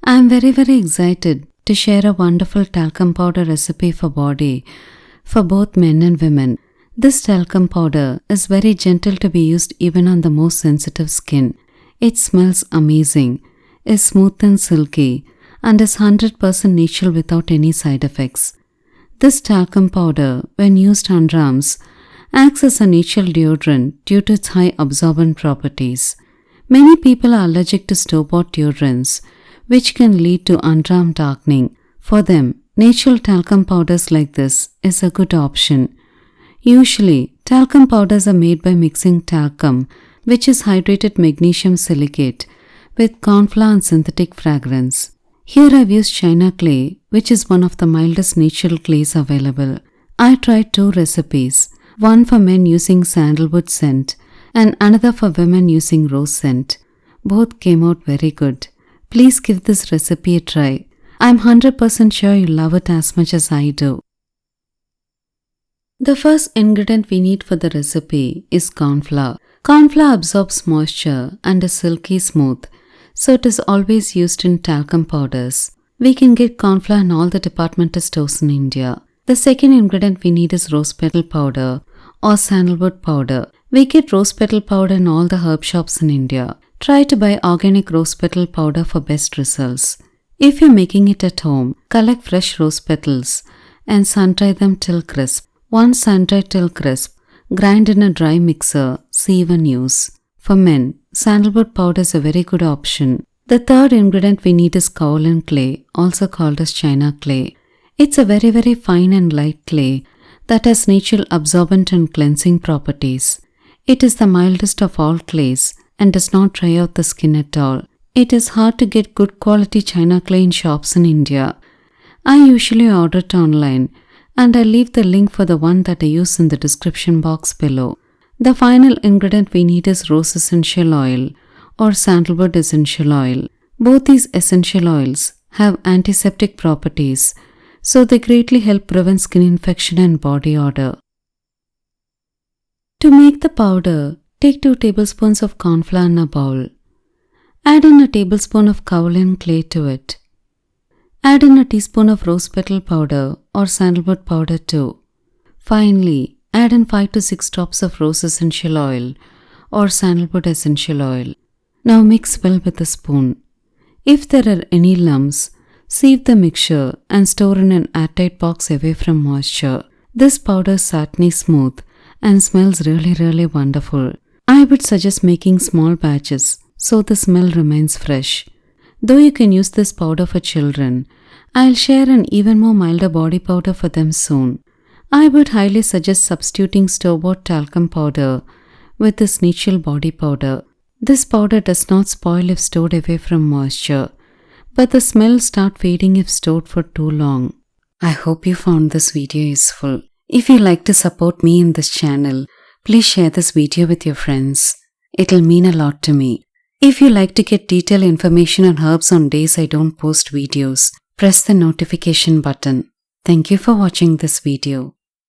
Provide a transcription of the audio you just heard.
I am very excited to share a wonderful talcum powder recipe for body for both men and women. This talcum powder is very gentle to be used even on the most sensitive skin. It smells amazing, is smooth and silky, and is 100% natural without any side effects. This talcum powder, when used underarms, acts as a natural deodorant due to its high absorbent properties. Many people are allergic to store-bought deodorants, which can lead to underarm darkening. For them, natural talcum powders like this is a good option. Usually, talcum powders are made by mixing talcum, which is hydrated magnesium silicate, with corn flour and synthetic fragrance. Here I've used China clay, which is one of the mildest natural clays available. I tried 2 recipes, one for men using sandalwood scent and another for women using rose scent. Both came out very good. Please give this recipe a try. I'm 100% sure you'll love it as much as I do. The first ingredient we need for the recipe is corn flour. Corn flour absorbs moisture and is silky smooth, so it is always used in talcum powders. We can get corn flour in all the departmental stores in India. The second ingredient we need is rose petal powder or sandalwood powder. We get rose petal powder in all the herb shops in India. Try to buy organic rose petal powder for best results. If you're making it at home, collect fresh rose petals and sun-dry them till crisp. Once sun-dried till crisp, grind in a dry mixer, sieve and use. For men, sandalwood powder is a very good option. The third ingredient we need is kaolin clay, also called as China clay. It's a very fine and light clay that has natural absorbent and cleansing properties. It is the mildest of all clays and does not dry out the skin at all. It is hard to get good quality China clay in shops in India. I usually order it online, and I'll leave the link for the one that I use in the description box below. The final ingredient we need is rose essential oil or sandalwood essential oil. Both these essential oils have antiseptic properties, so they greatly help prevent skin infection and body odor. To make the powder, take 2 tablespoons of corn flour in a bowl. Add in a tablespoon of kaolin clay to it. Add in a teaspoon of rose petal powder or sandalwood powder too. Finally, add in 5 to 6 drops of rose essential oil or sandalwood essential oil. Now mix well with a spoon. If there are any lumps, sieve the mixture and store in an airtight box away from moisture. This powder is satiny smooth and smells really wonderful. I would suggest making small batches so the smell remains fresh. Though you can use this powder for children, I'll share an even more milder body powder for them soon. I would highly suggest substituting store-bought talcum powder with this natural body powder. This powder does not spoil if stored away from moisture, but the smell starts fading if stored for too long. I hope you found this video useful. If you like to support me in this channel, please share this video with your friends. It'll mean a lot to me. If you like to get detailed information on herbs on days I don't post videos, press the notification button. Thank you for watching this video.